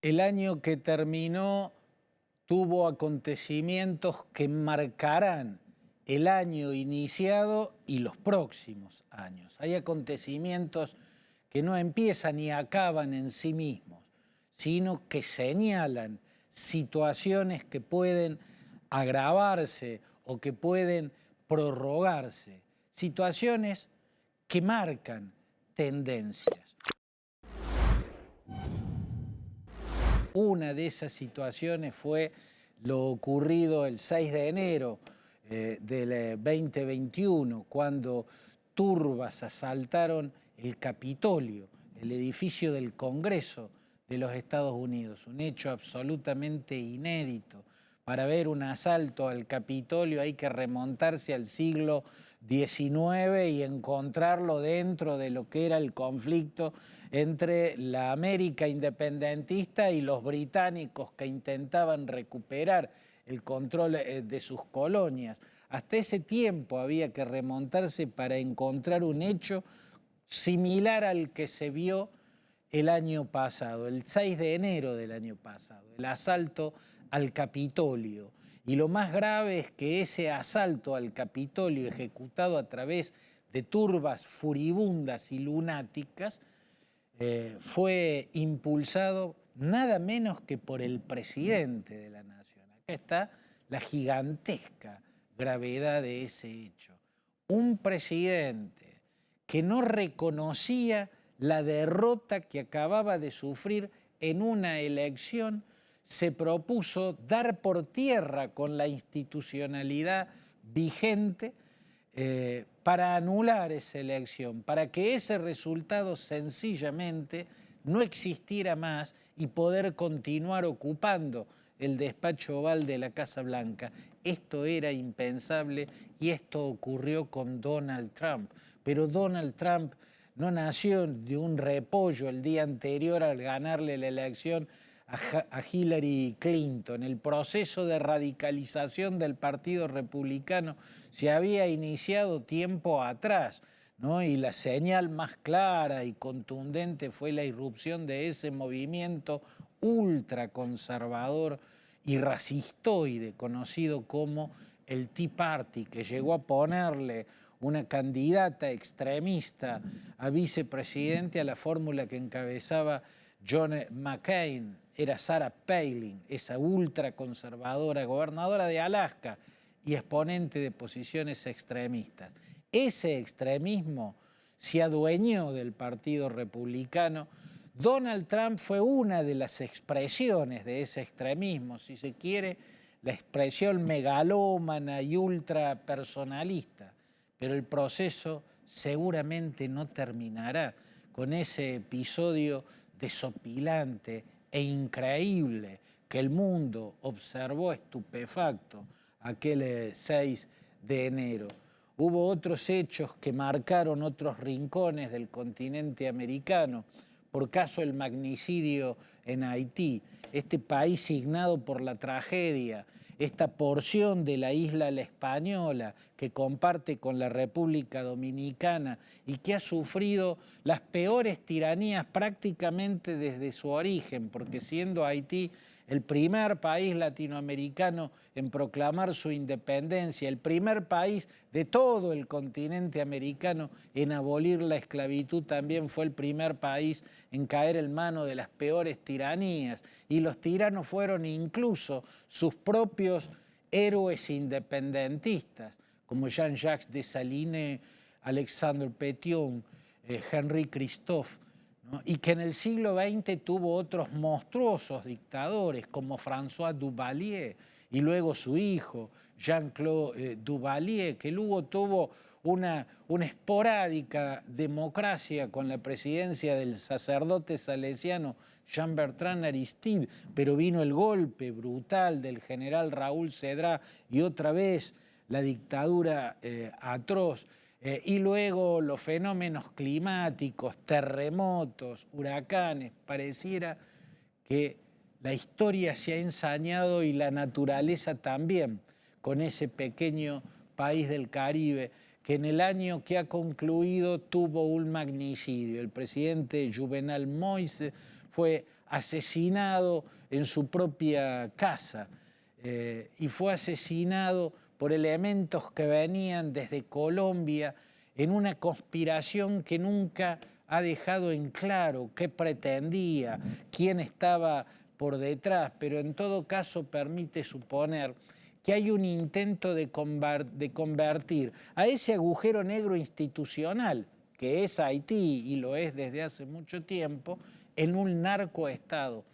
El año que terminó tuvo acontecimientos que marcarán el año iniciado y los próximos años. Hay acontecimientos que no empiezan ni acaban en sí mismos, sino que señalan situaciones que pueden agravarse o que pueden prorrogarse, situaciones que marcan tendencias. Una de esas situaciones fue lo ocurrido el 6 de enero del 2021, cuando turbas asaltaron el Capitolio, el edificio del Congreso de los Estados Unidos, un hecho absolutamente inédito. Para ver un asalto al Capitolio hay que remontarse al siglo XIX y encontrarlo dentro de lo que era el conflicto entre la América independentista y los británicos que intentaban recuperar el control de sus colonias. Hasta ese tiempo había que remontarse para encontrar un hecho similar al que se vio el año pasado, el 6 de enero del año pasado, el asalto al Capitolio. Y lo más grave es que ese asalto al Capitolio, ejecutado a través de turbas furibundas y lunáticas, fue impulsado nada menos que por el presidente de la nación. Acá está la gigantesca gravedad de ese hecho. Un presidente que no reconocía la derrota que acababa de sufrir en una elección, se propuso dar por tierra con la institucionalidad vigente para anular esa elección, para que ese resultado sencillamente no existiera más y poder continuar ocupando el despacho oval de la Casa Blanca. Esto era impensable y esto ocurrió con Donald Trump. Pero Donald Trump no nació de un repollo el día anterior al ganarle la elección a Hillary Clinton. El proceso de radicalización del Partido Republicano se había iniciado tiempo atrás, ¿no? Y la señal más clara y contundente fue la irrupción de ese movimiento ultraconservador y racistoide, conocido como el Tea Party, que llegó a ponerle una candidata extremista a vicepresidente a la fórmula que encabezaba John McCain. Era Sarah Palin, esa ultraconservadora, gobernadora de Alaska y exponente de posiciones extremistas. Ese extremismo se adueñó del Partido Republicano. Donald Trump fue una de las expresiones de ese extremismo, si se quiere, la expresión megalómana y ultrapersonalista. Pero el proceso seguramente no terminará con ese episodio desopilante e increíble que el mundo observó estupefacto aquel 6 de enero. Hubo otros hechos que marcaron otros rincones del continente americano, por caso el magnicidio en Haití, este país signado por la tragedia, esta porción de la isla La Española que comparte con la República Dominicana y que ha sufrido las peores tiranías prácticamente desde su origen, porque siendo Haití el primer país latinoamericano en proclamar su independencia, el primer país de todo el continente americano en abolir la esclavitud, también fue el primer país en caer en manos de las peores tiranías. Y los tiranos fueron incluso sus propios héroes independentistas, como Jean-Jacques Dessalines, Alexandre Pétion, Henri Christophe, ¿no? Y que en el siglo XX tuvo otros monstruosos dictadores como François Duvalier y luego su hijo Jean-Claude Duvalier, que luego tuvo una esporádica democracia con la presidencia del sacerdote salesiano Jean-Bertrand Aristide, pero vino el golpe brutal del general Raúl Cedrá y otra vez la dictadura atroz. Y luego los fenómenos climáticos, terremotos, huracanes. Pareciera que la historia se ha ensañado y la naturaleza también con ese pequeño país del Caribe que en el año que ha concluido tuvo un magnicidio. El presidente Juvenal Moïse fue asesinado en su propia casa y fue asesinado por elementos que venían desde Colombia en una conspiración que nunca ha dejado en claro qué pretendía, quién estaba por detrás, pero en todo caso permite suponer que hay un intento de convertir a ese agujero negro institucional, que es Haití y lo es desde hace mucho tiempo, en un narcoestado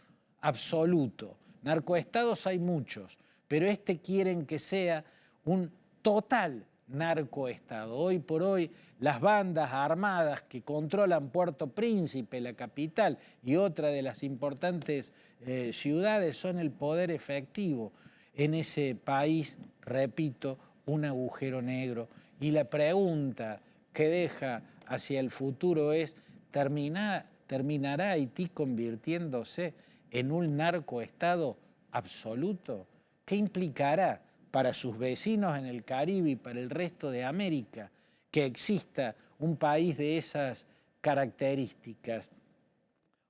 absoluto. Narcoestados hay muchos, pero este quieren que sea un total narcoestado. Hoy por hoy las bandas armadas que controlan Puerto Príncipe, la capital, y otra de las importantes ciudades son el poder efectivo en ese país, repito, un agujero negro. Y la pregunta que deja hacia el futuro es, ¿terminará Haití convirtiéndose en un narcoestado absoluto? ¿Qué implicará para sus vecinos en el Caribe y para el resto de América que exista un país de esas características?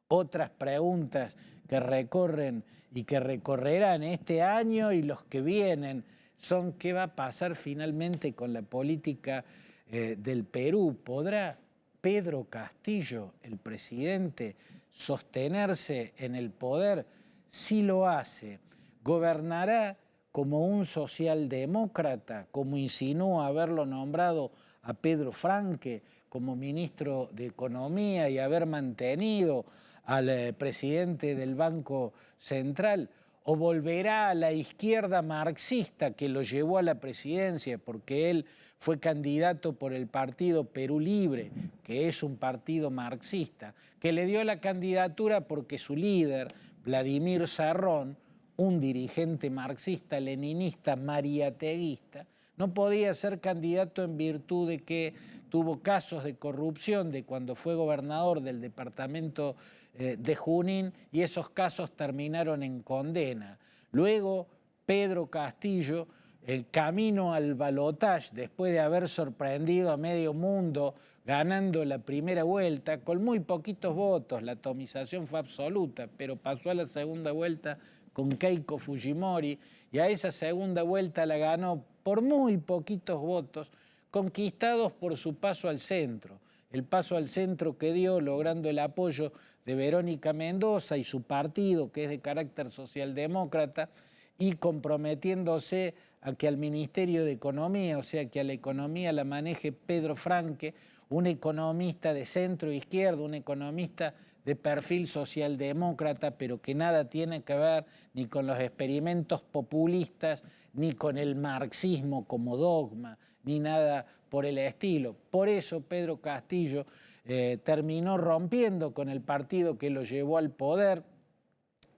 Otras preguntas que recorren y que recorrerán este año y los que vienen son qué va a pasar finalmente con la política del Perú. ¿Podrá Pedro Castillo, el presidente, sostenerse en el poder? Si lo hace, ¿gobernará como un socialdemócrata, como insinúa haberlo nombrado a Pedro Franque como ministro de Economía y haber mantenido al presidente del Banco Central? ¿O volverá a la izquierda marxista que lo llevó a la presidencia porque él fue candidato por el partido Perú Libre, que es un partido marxista, que le dio la candidatura porque su líder, Vladimir Cerrón, un dirigente marxista, leninista, mariateguista, no podía ser candidato en virtud de que tuvo casos de corrupción de cuando fue gobernador del departamento de Junín y esos casos terminaron en condena. Luego, Pedro Castillo, el camino al balotaje, después de haber sorprendido a medio mundo ganando la primera vuelta, con muy poquitos votos, la atomización fue absoluta, pero pasó a la segunda vuelta con Keiko Fujimori y a esa segunda vuelta la ganó por muy poquitos votos, conquistados por su paso al centro. El paso al centro que dio logrando el apoyo de Verónica Mendoza y su partido, que es de carácter socialdemócrata, y comprometiéndose a que al Ministerio de Economía, o sea, que a la economía la maneje Pedro Franque, un economista de centro izquierda, un economista de perfil socialdemócrata, pero que nada tiene que ver ni con los experimentos populistas, ni con el marxismo como dogma, ni nada por el estilo. Por eso Pedro Castillo terminó rompiendo con el partido que lo llevó al poder,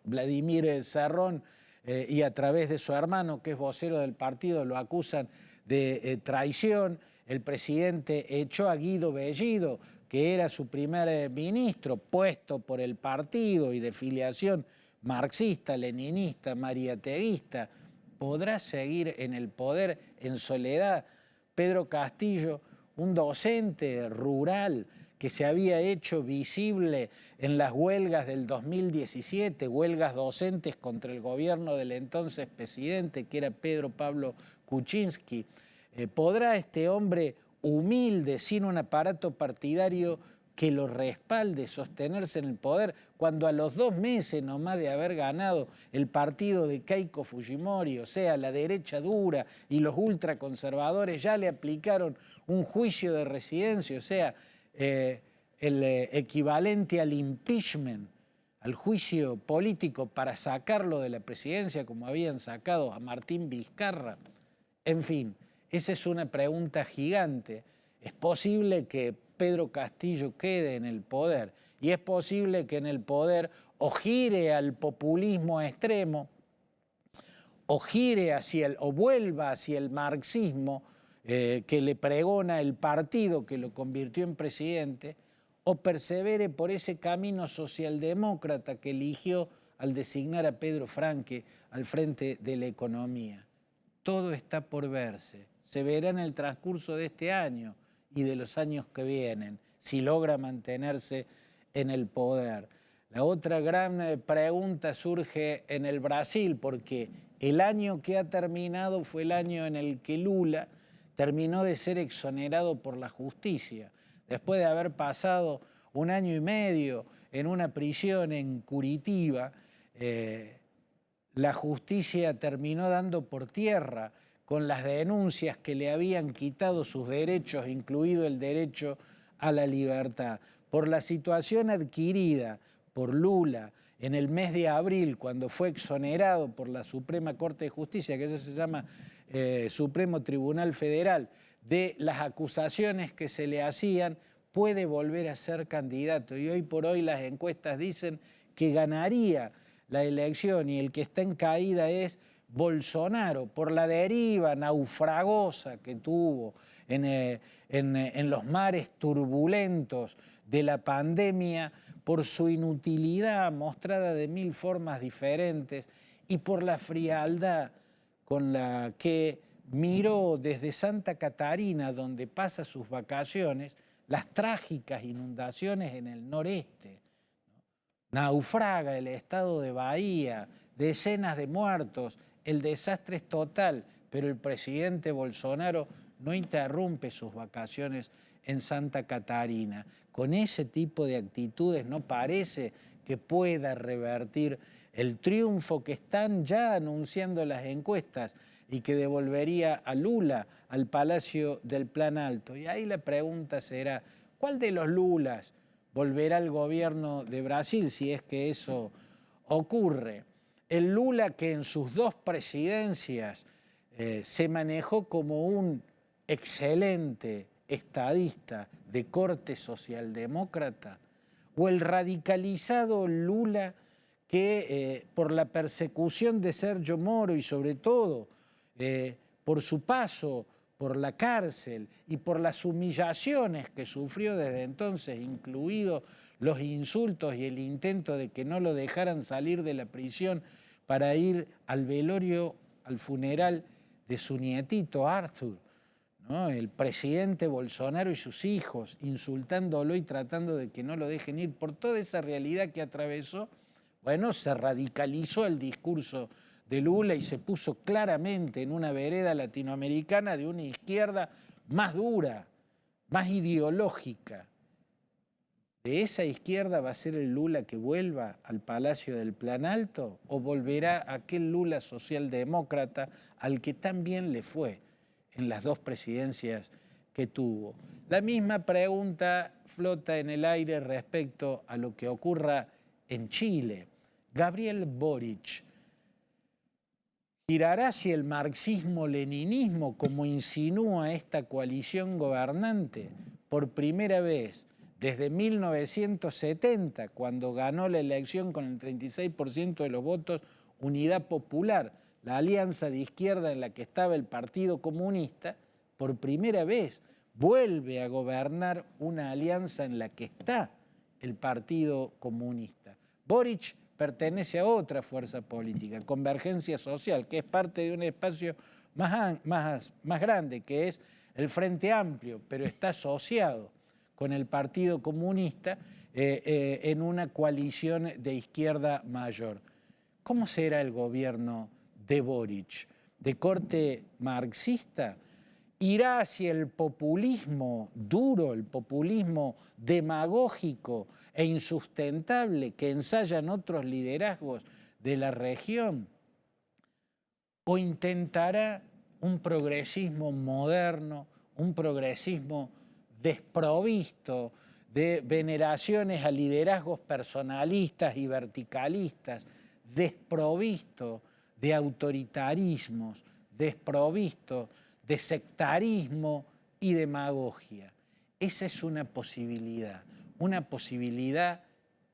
Vladimir Cerrón, y a través de su hermano, que es vocero del partido, lo acusan de traición. El presidente echó a Guido Bellido, que era su primer ministro, puesto por el partido y de filiación marxista, leninista, mariateguista. ¿Podrá seguir en el poder en soledad Pedro Castillo, un docente rural que se había hecho visible en las huelgas del 2017, huelgas docentes contra el gobierno del entonces presidente, que era Pedro Pablo Kuczynski? ¿Podrá este hombre humilde, sin un aparato partidario que lo respalde, sostenerse en el poder, cuando a los 2 meses nomás de haber ganado el partido de Keiko Fujimori, o sea, la derecha dura y los ultraconservadores ya le aplicaron un juicio de residencia, o sea, el equivalente al impeachment, al juicio político para sacarlo de la presidencia, como habían sacado a Martín Vizcarra? En fin, esa es una pregunta gigante. ¿Es posible que Pedro Castillo quede en el poder? Y es posible que en el poder o gire al populismo extremo, o gire o vuelva hacia el marxismo que le pregona el partido que lo convirtió en presidente, o persevere por ese camino socialdemócrata que eligió al designar a Pedro Franque al frente de la economía. Todo está por verse. Se verá en el transcurso de este año y de los años que vienen, si logra mantenerse en el poder. La otra gran pregunta surge en el Brasil, porque el año que ha terminado fue el año en el que Lula terminó de ser exonerado por la justicia, después de haber pasado 1 año y medio en una prisión en Curitiba. La justicia terminó dando por tierra con las denuncias que le habían quitado sus derechos, incluido el derecho a la libertad. Por la situación adquirida por Lula en el mes de abril, cuando fue exonerado por la Suprema Corte de Justicia, que eso se llama Supremo Tribunal Federal, de las acusaciones que se le hacían, puede volver a ser candidato. Y hoy por hoy las encuestas dicen que ganaría la elección, y el que está en caída es Bolsonaro, por la deriva naufragosa que tuvo en los mares turbulentos de la pandemia, por su inutilidad mostrada de 1000 formas diferentes y por la frialdad con la que miró desde Santa Catarina, donde pasa sus vacaciones, las trágicas inundaciones en el noreste. Naufraga el estado de Bahía, decenas de muertos, el desastre es total, pero el presidente Bolsonaro no interrumpe sus vacaciones en Santa Catarina. Con ese tipo de actitudes no parece que pueda revertir el triunfo que están ya anunciando las encuestas y que devolvería a Lula al Palacio del Planalto. Y ahí la pregunta será, ¿cuál de los Lulas volverá al gobierno de Brasil si es que eso ocurre? El Lula que en sus 2 presidencias se manejó como un excelente estadista de corte socialdemócrata, o el radicalizado Lula que por la persecución de Sergio Moro y sobre todo por su paso por la cárcel y por las humillaciones que sufrió desde entonces, incluidos los insultos y el intento de que no lo dejaran salir de la prisión para ir al velorio, al funeral de su nietito Arthur, ¿no? El presidente Bolsonaro y sus hijos insultándolo y tratando de que no lo dejen ir. Por toda esa realidad que atravesó, bueno, se radicalizó el discurso de Lula y se puso claramente en una vereda latinoamericana de una izquierda más dura, más ideológica. ¿De esa izquierda va a ser el Lula que vuelva al Palacio del Planalto o volverá aquel Lula socialdemócrata al que tan bien le fue en las 2 presidencias que tuvo? La misma pregunta flota en el aire respecto a lo que ocurra en Chile. Gabriel Boric girará hacia el marxismo-leninismo, como insinúa esta coalición gobernante. Por primera vez desde 1970, cuando ganó la elección con el 36% de los votos Unidad Popular, la alianza de izquierda en la que estaba el Partido Comunista, por primera vez vuelve a gobernar una alianza en la que está el Partido Comunista. Boric pertenece a otra fuerza política, Convergencia Social, que es parte de un espacio más grande, que es el Frente Amplio, pero está asociado con el Partido Comunista en una coalición de izquierda mayor. ¿Cómo será el gobierno de Boric? ¿De corte marxista? ¿Irá hacia el populismo duro, el populismo demagógico e insustentable que ensayan otros liderazgos de la región? ¿O intentará un progresismo moderno, un progresismo desprovisto de veneraciones a liderazgos personalistas y verticalistas, desprovisto de autoritarismos, desprovisto de sectarismo y demagogia? Esa es una posibilidad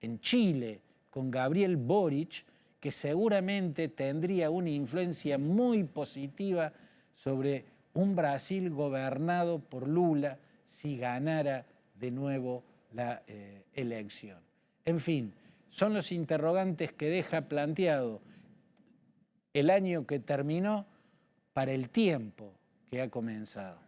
en Chile con Gabriel Boric, que seguramente tendría una influencia muy positiva sobre un Brasil gobernado por Lula si ganara de nuevo la elección. En fin, son los interrogantes que deja planteado el año que terminó para el tiempo que ha comenzado.